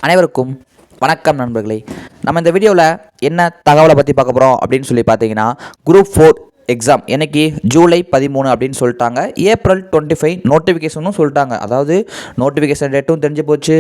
அனைவருக்கும் வணக்கம் நண்பர்களே. நம்ம இந்த வீடியோவில் என்ன தகவலை பற்றி பார்க்க போகிறோம் அப்படின்னு சொல்லி பார்த்தீங்கன்னா, குரூப் 4 எக்ஸாம் என்னைக்கு ஜூலை 13 அப்படின்னு சொல்லிட்டாங்க. ஏப்ரல் 25 நோட்டிஃபிகேஷனும் சொல்லிட்டாங்க. அதாவது நோட்டிஃபிகேஷன் டேட்டும் தெரிஞ்சு போச்சு,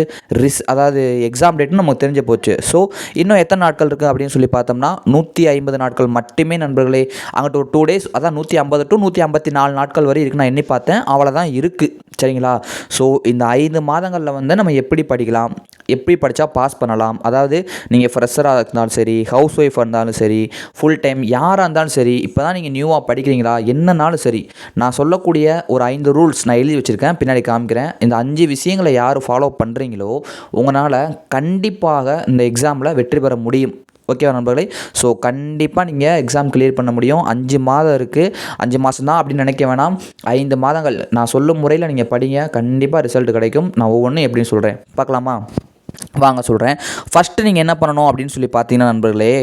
அதாவது எக்ஸாம் டேட்டும் நமக்கு தெரிஞ்சு போச்சு. ஸோ இன்னும் எத்தனை நாட்கள் இருக்குது அப்படின்னு சொல்லி பார்த்தோம்னா 150 நாட்கள் மட்டுமே நண்பர்களே. அங்கிட்ட ஒரு 2 டேஸ், அதான் 150 to 154 நாட்கள் வரை இருக்குது. நான் எண்ணி பார்த்தேன், அவ்வளோதான் இருக்குது. சரிங்களா? ஸோ இந்த 5 மாதங்களில் வந்து நம்ம எப்படி படிக்கலாம், எப்படி படித்தா பாஸ் பண்ணலாம், அதாவது நீங்கள் ஃப்ரெஷராக இருந்தாலும் சரி, ஹவுஸ் ஒய்ஃபாக இருந்தாலும் சரி, ஃபுல் டைம் யாராக இருந்தாலும் சரி, இப்போ தான் நீங்கள் நியூவாக படிக்கிறீங்களா, என்னன்னாலும் சரி, நான் சொல்லக்கூடிய ஒரு 5 ரூல்ஸ் நான் எழுதி வச்சுருக்கேன், பின்னாடி காமிக்கிறேன். இந்த 5 விஷயங்களை யார் ஃபாலோ பண்ணுறீங்களோ உங்களால் கண்டிப்பாக இந்த எக்ஸாமில் வெற்றி பெற முடியும். ஓகேவா நண்பர்களே? ஸோ கண்டிப்பாக நீங்கள் எக்ஸாம் கிளியர் பண்ண முடியும். 5 மாதம் இருக்குது, 5 மாதம் தான் அப்படின்னு நினைக்க வேணாம். 5 மாதங்கள் நான் சொல்லும் முறையில் நீங்கள் படிங்க, கண்டிப்பாக ரிசல்ட் கிடைக்கும். நான் ஒவ்வொன்றும் எப்படின்னு சொல்கிறேன், பார்க்கலாமா? வாங்க சொல்கிறேன். ஃபஸ்ட்டு நீங்கள் என்ன பண்ணணும் அப்படின்னு சொல்லி பார்த்தீங்கன்னா நண்பர்களே,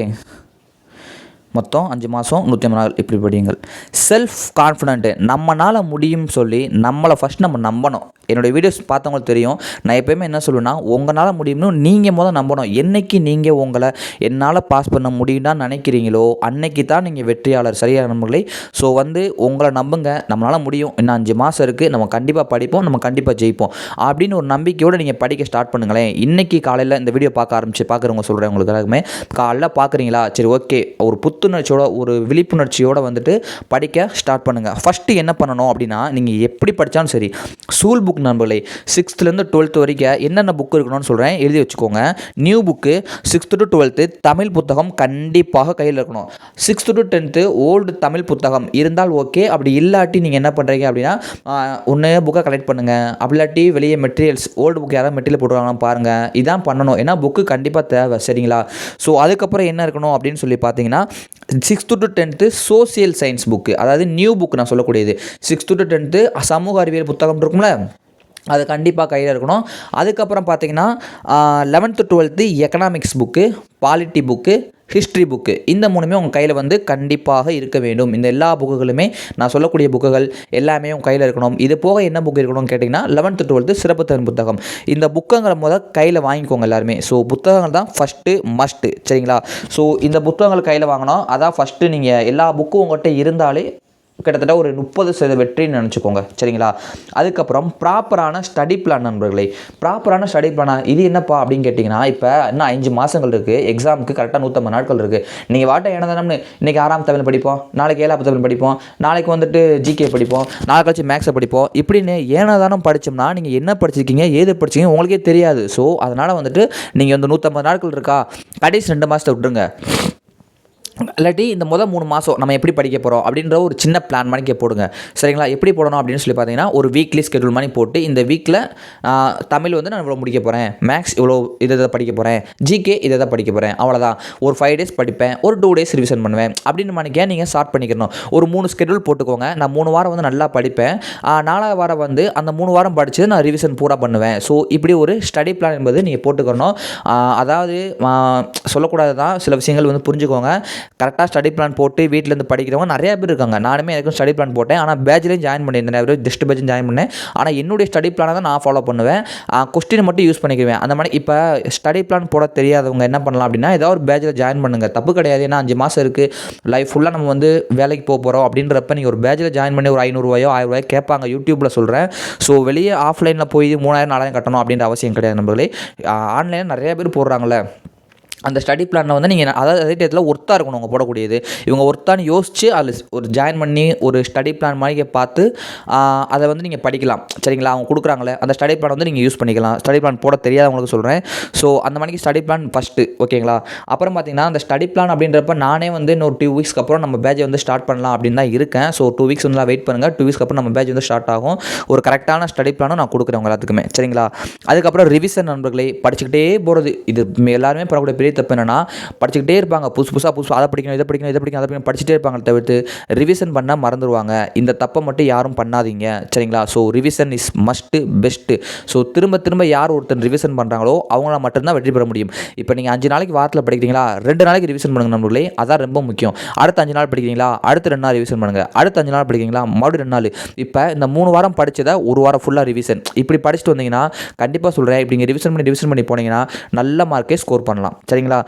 மொத்தம் 5 மாதம் 150 நாள் இப்படி படியுங்கள். செல்ஃப் கான்ஃபிடென்ட்டு, நம்மளால் முடியும்னு சொல்லி நம்மளை ஃபஸ்ட் நம்ம நம்பணும். என்னுடைய வீடியோஸ் பார்த்தவங்களுக்கு தெரியும், நான் எப்போயுமே என்ன சொல்லுவேன்னா, உங்களால் முடியும்னு நீங்கள் முதல் நம்பணும். என்றைக்கு நீங்கள் உங்களை என்னால் பாஸ் பண்ண முடியும்னா நினைக்கிறீங்களோ அன்னைக்கு தான் நீங்கள் வெற்றியாளர். சரியான நண்பர்களே? ஸோ உங்களை நம்புங்க, நம்மளால் முடியும், இன்னும் 5 மாதம் இருக்குது, நம்ம கண்டிப்பாக படிப்போம், நம்ம கண்டிப்பாக ஜெயிப்போம் அப்படின்னு ஒரு நம்பிக்கையோடு நீங்கள் படிக்க ஸ்டார்ட் பண்ணுங்களேன். இன்றைக்கி காலையில் இந்த வீடியோ பார்க்குறவங்க சொல்கிறேன், உங்களுக்கு எல்லாருமே காலையில் பார்க்குறீங்களா, சரி ஓகே, ஒரு புத்துணர்ச்சியோட ஒரு விழிப்புணர்ச்சியோடு படிக்க ஸ்டார்ட் பண்ணுங்கள். ஃபஸ்ட்டு என்ன பண்ணணும் அப்படின்னா, நீங்கள் எப்படி படித்தாலும் சரி, ஸ்கூல் புக் நண்பர்களே 6th-லேருந்து 12th வரைக்கும் என்னென்ன புக்கு இருக்கணும்னு சொல்கிறேன், எழுதி வச்சுக்கோங்க. New book 6th to 12th Tamil புத்தகம் கண்டிப்பாக கையில் இருக்கணும். 6th to 10th old Tamil புத்தகம் இருந்தால் ஓகே. அப்படி இல்லாட்டி நீங்கள் என்ன பண்ணுறீங்க அப்படின்னா, ஒன்று புக்கை கலெக்ட் பண்ணுங்கள். அப்படி இல்லாட்டி வெளியே மெட்டீரியல்ஸ், ஓல்டு புக் யாராவது மெட்டீரியல் போட்டுருவாங்கன்னா பாருங்கள். இதான் பண்ணணும், ஏன்னா புக்கு கண்டிப்பாக தேவை. சரிங்களா? ஸோ அதுக்கப்புறம் என்ன இருக்கணும் அப்படின்னு சொல்லி பார்த்தீங்கன்னா, 6th to 10th social science book, அதாவது நியூ புக் நான் சொல்லக்கூடியது. 6th to 10th சமூக அறிவியல் புத்தகம் இருக்கும்ல, அது கண்டிப்பாக கையில் இருக்கணும். அதுக்கப்புறம் பார்த்தீங்கன்னா 11th to 12th economics book, polity book, history book, இந்த 3மே உங்கள் கையில் கண்டிப்பாக இருக்க வேண்டும். இந்த எல்லா புக்குகளுமே நான் சொல்லக்கூடிய புக்குகள் எல்லாமே உங்கள் கையில் இருக்கணும். இது போக என்ன புக் இருக்கணும்னு கேட்டிங்கன்னா 11th to 12th சிறப்பு திறன் புத்தகம். இந்த புக்குங்கிற கையில் வாங்கிக்கோங்க எல்லாருமே. ஸோ புத்தகங்கள் தான் ஃபஸ்ட்டு மஸ்ட்டு. சரிங்களா? ஸோ இந்த புத்தகங்கள் கையில் வாங்கணும். அதான் ஃபஸ்ட்டு. நீங்கள் எல்லா புக்கும் உங்கள்கிட்ட இருந்தாலே கிட்டத்தட்ட ஒரு 30% வெற்றின்னு நினச்சிக்கோங்க. சரிங்களா? அதுக்கப்புறம் ப்ராப்பரான ஸ்டடி பிளான் நண்பர்களே. ப்ராப்பரான ஸ்டடி பிளானா இது என்னப்பா அப்படின்னு கேட்டிங்கன்னா, இப்போ இன்னும் 5 மாதங்கள் இருக்குது, எக்ஸாமுக்கு கரெக்டாக 150 நாட்கள் இருக்குது. நீங்கள் வாட்டை என்னதானு இன்றைக்கி 6ஆம் தமிழ் படிப்போம், நாளைக்கு 7ஆம் தமிழ் படிப்போம், நாளைக்கு ஜிகே படிப்போம், நாளைக்கு கழிச்சு மேக்ஸை படிப்போம், இப்படின்னு ஏனதானம் படித்தோம்னா நீங்கள் என்ன படிச்சிருக்கீங்க, ஏது படிச்சிங்க உங்களுக்கே தெரியாது. ஸோ அதனால் நீங்கள் 150 நாட்கள் இருக்கா, கடைசி 2 மாதத்தை விட்டுருங்க. இல்லாட்டி இந்த 3 மாதம் நம்ம எப்படி படிக்க போகிறோம் அப்படின்ற ஒரு சின்ன பிளான் மாதிரி போடுங்க. சரிங்களா? எப்படி போடணும் அப்படின்னு சொல்லி பார்த்தீங்கன்னா, ஒரு வீக்லி ஸ்கெடியூல் மாதிரி போட்டு, இந்த வீக்கில் தமிழ் நான் இவ்வளோ முடிக்க போகிறேன், மேக்ஸ் இவ்வளோ இதை படிக்க போகிறேன், ஜிகே இதை படிக்க போகிறேன், அவ்வளோதான். ஒரு 5 days படிப்பேன், ஒரு 2 days ரிவிஷன் பண்ணுவேன் அப்படின்னு மணிக்கே நீங்கள் ஸ்டார்ட் பண்ணிக்கணும். ஒரு 3 ஸ்கெடியூல் போட்டுக்கோங்க. நான் 3 வாரம் நல்லா படிப்பேன், 4வது வாரம் அந்த 3 வாரம் படித்து நான் ரிவிஷன் பூரா பண்ணுவேன். ஸோ இப்படி ஒரு ஸ்டடி பிளான் என்பது நீங்கள் போட்டுக்கணும். அதாவது சொல்லக்கூடாது தான், சில விஷயங்கள் புரிஞ்சுக்கோங்க. கரெக்டாக ஸ்டடி பிளான் போட்டு வீட்டிலேருந்து படிக்கிறவங்க நிறையா பேர் இருக்காங்க. நானுமே எனக்கும் ஸ்டடி பிளான் போட்டேன், ஆனால் பேட்ச்லேயும் ஜாயின் பண்ணியிருந்தேன், நிறைய பேர் ஜஸ்ட் பேட்சும் ஜாயின் பண்ணேன். ஆனால் என்னுடைய ஸ்டடி பிளானை தான் நான் ஃபாலோ பண்ணுவேன். கொஸ்டினை மட்டும் யூஸ் பண்ணிக்குவேன். அந்த மாதிரி இப்போ ஸ்டடி பிளான் போட தெரியாதவங்க என்ன பண்ணலாம் அப்படின்னா, ஏதாவது ஒரு பேட்சில் ஜாயின் பண்ணுங்கள், தப்பு கிடையாது. ஏன்னா 5 மாதம் இருக்குது, லைஃப் ஃபுல்லாக நம்ம வேலைக்கு போகிறோம் அப்படின்றப்ப நீங்கள் ஒரு பேட்சில் ஜாயின் பண்ணி ஒரு 500 ரூபாயோ 1000 ரூபாயோ கேட்பாங்க, யூடியூப்பில் சொல்கிறேன். ஸோ வெளியே ஆஃப்லைனில் போய் 3000 4000 கட்டணும் அப்படின்ற அவசியம் கிடையாது நண்பர்களே. ஆன்லைனில் நிறைய பேர் போடுறாங்களே, அந்த ஸ்டடி பிளானில் நீங்கள் அதாவது அதே டயத்தில் ஒர்த்தாக இருக்கணும். அவங்க போடக்கூடியது இவங்க ஒர்த்தான்னு யோசித்து அதில் ஒரு ஜாயின் பண்ணி ஒரு ஸ்டடி பிளான் மாதிரி பார்த்து அதை நீங்கள் படிக்கலாம். சரிங்களா? அவங்க கொடுக்குறாங்களே அந்த ஸ்டடி பிளான் நீங்கள் யூஸ் பண்ணிக்கலாம். ஸ்டடி பிளான் போட தெரியாதவங்களுக்கு சொல்கிறேன். ஸோ அந்த மாதிரி ஸ்டடி பிளான் ஃபஸ்ட்டு. ஓகேங்களா? அப்புறம் பார்த்தீங்கன்னா, அந்த ஸ்டடி பிளான் அப்படின்றப்ப நானே இன்னொரு 2 வீக்ஸ்க்கு அப்புறம் நம்ம பேட்சை ஸ்டார்ட் பண்ணலாம் அப்படின்னு தான் இருக்கேன். ஸோ 2 வீக்ஸ் வெயிட் பண்ணுங்கள். 2 வீக்ஸ்க்கு அப்புறம் நம்ம பேட்ச் ஸ்டார்ட் ஆகும். ஒரு கரெக்டான ஸ்டடி பிளானும் நான் கொடுக்குறேன் எல்லாத்துக்குமே. சரிங்களா? அதுக்கப்புறம் ரிவிஷன் நண்பர்களே, படிச்சுக்கிட்டே போகிறது. இது எல்லாருமே படக்கூடிய பெரிய தப்பு என்னென்னா படிச்சுக்கிட்டே இருப்பாங்க, புதுசு அதை படிக்கணும் இதை படிக்கணும் அதை படிக்கணும் படிச்சுட்டே இருப்பாங்க, தவிர்த்து ரிவிஷன் பண்ண மறந்துடுவாங்க. இந்த தப்பை மட்டும் யாரும் பண்ணாதீங்க சரிங்களா. So revision is must best. So திரும்ப யார் ஒருத்தர் ரிவிஷன் பண்ணுறாங்களோ அவங்கள மட்டும்தான் வெற்றி பெற முடியும். இப்போ நீங்கள் 5 நாளைக்கு வாரத்தில் படிக்கிறீங்களா, 2 நாளைக்கு ரிவிஷன் பண்ணுங்கள் நண்பர்களே, அதான் ரொம்ப முக்கியம். அடுத்த 5 நாள் படிக்கிறீங்களா, அடுத்த 2 நாள் ரிவிஷன் பண்ணுங்கள், அடுத்த 5 நாள் படிக்கிறீங்களா, மறுபடியும் 2 நாள். இப்போ இந்த 3 வாரம் படித்ததை 1 வாரம் ஃபுல்லாக ரிவிஷன் இப்படி படிச்சுட்டு வந்தீங்கன்னா கண்டிப்பாக சொல்கிறேன், இப்படி நீங்கள் ரிவிஷன் பண்ணி போனீங்கன்னா நல்ல மார்க்கே ஸ்கோர் பண்ணலாம் சரிங்களா.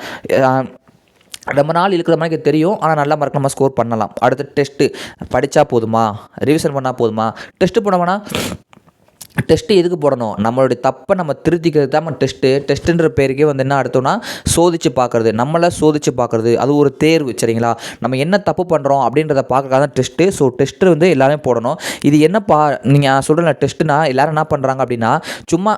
ரொம்ப நாள் இருக்கிற மாதிரி தெரியும், ஆனால் நல்ல மார்க் நம்ம ஸ்கோர் பண்ணலாம். அடுத்து டெஸ்ட்டு படித்தா போதுமா, ரிவிஷன் பண்ணால் போதுமா, டெஸ்ட்டு போனோம்னா டெஸ்ட்டு எதுக்கு போடணும், நம்மளுடைய தப்பை நம்ம திருத்திக்கிறது தான் டெஸ்ட்டுன்ற பேருக்கே வந்து என்ன அர்த்தம்னா சோதித்து பார்க்குறது, நம்மளை சோதித்து பார்க்குறது, அது ஒரு தேர்வு சரிங்களா. நம்ம என்ன தப்பு பண்ணுறோம் அப்படின்றத பார்க்கறதுக்காக தான் டெஸ்ட்டு. ஸோ டெஸ்ட்டு வந்து எல்லாமே போடணும். இது என்னப்பா நீங்கள் சொல்கிறல டெஸ்ட்டுனா எல்லோரும் என்ன பண்ணுறாங்க அப்படின்னா சும்மா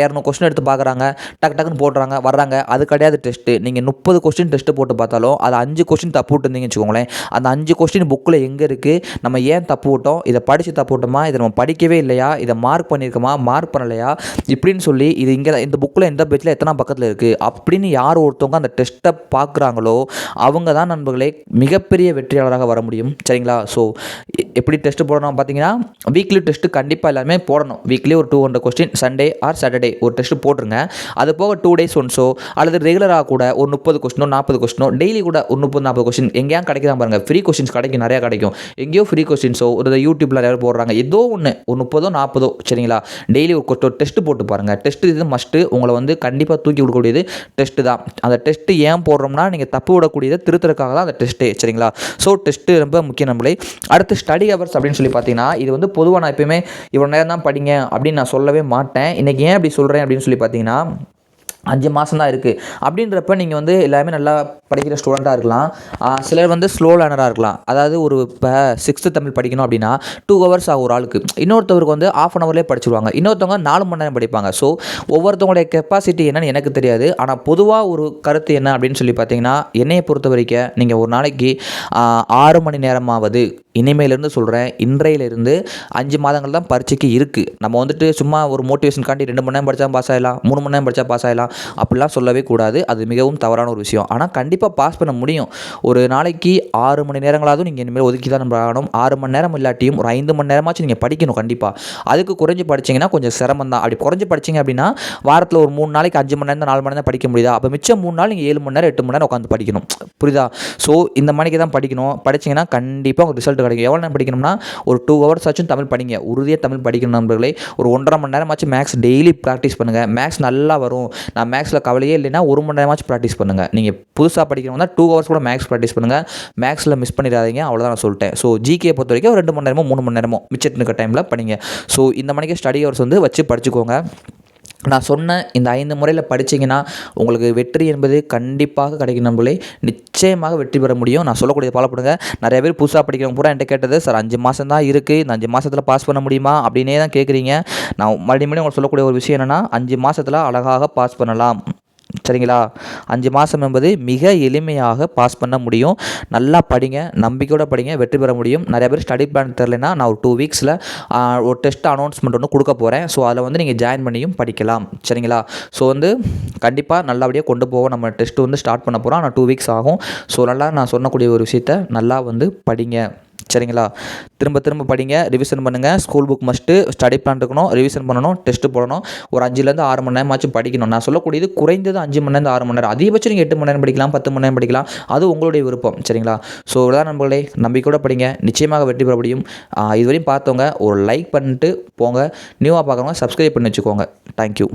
200 கொஸ்டின் எடுத்து பார்க்குறாங்க, டக்குன்னு போடுறாங்க வர்றாங்க, அது கிடையாது டெஸ்ட்டு. நீங்கள் 30 கொஸ்டின் டெஸ்ட்டு போட்டு பார்த்தாலும் அது 5 கொஸ்டின் தப்பு விட்டுருந்தீங்கன்னு வச்சுக்கோங்களேன், அந்த 5 கொஸ்டின் புக்கில் எங்கே இருக்குது, நம்ம ஏன் தப்பு விட்டோம், இதை படித்து தப்பு விட்டோமா, இதை நம்ம படிக்கவே இல்லையா, இதை மார்க் பண்ணியிருக்கோமா மார்க் பண்ணலையா இப்படின்னு சொல்லி இது இங்கே இந்த புக்கில் எந்த பேஜில் எத்தனை பக்கத்தில் இருக்குது அப்படின்னு யார் ஒருத்தவங்க அந்த டெஸ்ட்டை பார்க்குறாங்களோ அவங்க தான் நண்பர்களே மிகப்பெரிய வெற்றியாளராக வர முடியும் சரிங்களா. ஸோ எப்படி டெஸ்ட்டு போடணும் பார்த்தீங்கன்னா வீக்லி டெஸ்ட்டு கண்டிப்பாக எல்லாருமே போடணும். வீக்லி ஒரு 200 கொஸ்டின் சண்டே ஆர் சாட்டர்டே ஒரு டெஸ்ட்டு போட்டுருங்க. அது போக 2 days ஒன்ஸோ அல்லது ரெகுலராக கூட ஒரு 30 கொஸ்டினோ 40 கொஸ்டினோ டெய்லி கூட ஒரு 30-40 கொஸ்டின் எங்கேயா கிடைக்குதான் பாருங்கள். ஃப்ரீ கொஸ்டின்ஸ் கிடைக்கும், நிறையா கிடைக்கும். எங்கேயோ ஃப்ரீ கொஸ்டின்ஸோ ஒரு யூடியூப்பில் நிறைய போடுறாங்க, ஏதோ ஒன்று ஒரு 30-40 சரிங்களா. டெய்லி ஒரு டெஸ்ட்டு போட்டு பாருங்கள். டெஸ்ட்டு இது மஸ்ட்டு, உங்களை வந்து கண்டிப்பாக தூக்கி விடக்கூடியது டெஸ்ட்டு தான். அந்த டெஸ்ட்டு ஏன் போடுறோம்னா நீங்கள் தப்பு விடக்கூடியதை திருத்துறதுக்காக தான் அந்த டெஸ்ட்டே சரிங்களா. ஸோ டெஸ்ட்டு ரொம்ப முக்கியம் நம்மளே. அடுத்து ஸ்டடி ஹவர்ஸ் அப்படின்னு சொல்லி பார்த்தீங்கன்னா இது வந்து பொதுவாக நான் எப்பயுமே இவ்வளோ நேரம் தான் படிங்க அப்படின்னு நான் சொல்லவே மாட்டேன். இன்றைக்கி ஏன் அப்படி சொல்கிறேன் அப்படின்னு சொல்லி பார்த்தீங்கன்னா 5 மாதம் தான் இருக்குது அப்படின்றப்ப நீங்கள் வந்து எல்லாமே நல்லா படிக்கிற ஸ்டூடெண்ட்டாக இருக்கலாம், சிலர் வந்து ஸ்லோ லேர்னராக இருக்கலாம். அதாவது ஒரு இப்போ 6th தமிழ் படிக்கணும் அப்படின்னா 2 hours ஆகும் ஒரு ஆளுக்கு, இன்னொருத்தவருக்கு வந்து 1/2 hourலேயே படிச்சுடுவாங்க, இன்னொருத்தவங்க 4 மணி நேரம் படிப்பாங்க. ஸோ ஒவ்வொருத்தவங்களுடைய கெப்பாசிட்டி என்னன்னு எனக்கு தெரியாது. ஆனால் பொதுவாக ஒரு கருத்து என்ன அப்படின்னு சொல்லி பார்த்தீங்கன்னா என்னையை பொறுத்த வரைக்கும் நீங்கள் ஒரு நாளைக்கு 6 மணி நேரமாவது, இனிமேலேருந்து சொல்கிறேன் இன்றையிலிருந்து 5 மாதங்கள் தான் பரீட்சைக்கு இருக்குது. நம்ம வந்துட்டு சும்மா ஒரு மோட்டிவேஷன் காண்டி 2 மணி நேரம் படித்தா பாஸ் ஆகிடலாம், 3 மணி நேரம் படித்தா பாஸ் ஆகிடலாம் அப்படிலாம் சொல்லவே கூடாது. அது மிகவும் தவறான ஒரு விஷயம். ஆனால் கண்டிப்பாக பாஸ் பண்ண முடியும். ஒரு நாளைக்கு 6 மணி நேரங்களாவது நீங்கள் இனிமேல் ஒதுக்கி தான் நம்ம ஆகணும். 6 மணி நேரம் இல்லாட்டியும் ஒரு 5 மணி நேரமாச்சும் நீங்கள் படிக்கணும் கண்டிப்பாக. அதுக்கு குறைஞ்சி படிச்சிங்கன்னா கொஞ்சம் சிரமம் தான். அப்படி குறைஞ்சி படிச்சிங்க அப்படின்னா வாரத்தில் ஒரு 3 நாளைக்கு 5 மணி நேரம் 4 மணி நேரம் படிக்க முடியுதா, அப்போ மிச்சம் 3 நாள் நீங்கள் 7 மணி நேரம் 8 மணி நேரம் உட்காந்து படிக்கணும், புரியுதா. ஸோ இந்த மணிக்கு தான் படிக்கணும். படிச்சிங்கன்னா கண்டிப்பாக உங்களுக்கு ரிசல்ட் கிடைக்கும். எவ்வளோ நேரம் படிக்கணும்னா ஒரு 2 hours ஆச்சும் தமிழ் படிங்க, உறுதியாக தமிழ் படிக்கணும் நண்பர்களே. ஒரு 1.5 மணி நேரமாச்சும் மேக்ஸ் டெய்லி ப்ராக்டிஸ் பண்ணுங்கள். மேக்ஸ் நல்லா வரும். நான் மேக்ஸில் கவலையே இல்லைன்னா 1 மணி நேரமாச்சும் ப்ராக்டிஸ் பண்ணுங்கள். நீங்கள் புதுசாக படிக்கிறவங்க தான் 2 hours கூட மேக்ஸ் ப்ராக்டிஸ் பண்ணுங்கள். மேக்ஸில் மிஸ் பண்ணிடாதீங்க, அவ்வளோதான் நான் சொல்லிட்டேன். ஸோ ஜிகே பொறுத்த வரைக்கும் ஒரு 2 மணி நேரமோ 3 மணி நேரமோ மிச்சத்து இருக்க டைமில் படிங்க. ஸோ இந்த மணிக்கு ஸ்டடி ஹவர்ஸ் வந்து வச்சு படிச்சுக்கோங்க. நான் சொன்ன இந்த 5 முறையில் படிச்சிங்கன்னா உங்களுக்கு வெற்றி என்பது கண்டிப்பாக கிடைக்கும் நண்பர்களே. நிச்சயமாக வெற்றி பெற முடியும். நான் சொல்லக்கூடியதை ஃபாலோ பண்ணுங்கள். நிறைய பேர் புதுசாக படிக்கிறவங்க பூரா என்கிட்ட கேட்டது, சார் 5 மாதம் தான் இருக்குது, இந்த 5 மாதத்தில் பாஸ் பண்ண முடியுமா அப்படின்னே தான் கேட்குறீங்க. நான் மறுபடியும் உங்களுக்கு சொல்லக்கூடிய ஒரு விஷயம் என்னென்னா 5 மாதத்தில் அழகாக பாஸ் பண்ணலாம் சரிங்களா. 5 மாதம் என்பது மிக எளிமையாக பாஸ் பண்ண முடியும். நல்லா படிங்க, நம்பிக்கையோடு படிங்க, வெற்றி பெற முடியும். நிறைய பேர் ஸ்டடி பிளான் தெரிலனா நான் ஒரு 2 வீக்ஸில் ஒரு டெஸ்ட் அனௌன்ஸ்மெண்ட் ஒன்று கொடுக்க போகிறேன். ஸோ அதில் வந்து நீங்கள் ஜாயின் பண்ணியும் படிக்கலாம் சரிங்களா. ஸோ வந்து கண்டிப்பாக நல்லபடியாக கொண்டு போவோம். நம்ம டெஸ்ட்டு வந்து ஸ்டார்ட் பண்ண போகிறோம். ஆனால் 2 வீக்ஸ் ஆகும். ஸோ நல்லா நான் சொன்னக்கூடிய ஒரு விஷயத்தை நல்லா வந்து படிங்க சரிங்களா. திரும்ப படிங்க, ரிவிஷன் பண்ணுங்கள். School book must, study plan இருக்கணும், ரிவிஷன் பண்ணணும், டெஸ்ட்டு போடணும். ஒரு 5லேருந்து 6 மணி நேரமாச்சும் படிக்கணும். நான் சொல்லக்கூடியது குறைந்தது 5 மணி நேரம் 6 மணி நேரம், அதிகபட்சம் நீங்கள் 8 மணி நேரம் படிக்கலாம், 10 மணி நேரம் படிக்கலாம், அது உங்களுடைய விருப்பம் சரிங்களா. ஸோ இதான் நண்பர்களே, நம்பிக்கையோடு படிங்க, நிச்சயமாக வெற்றி பெற முடியும். இதுவரையும் பார்த்தவங்க ஒரு லைக் பண்ணிட்டு போங்க, நியூவாக பார்க்குறவங்க சப்ஸ்கிரைப் பண்ணி வச்சுக்கோங்க. தேங்க்யூ.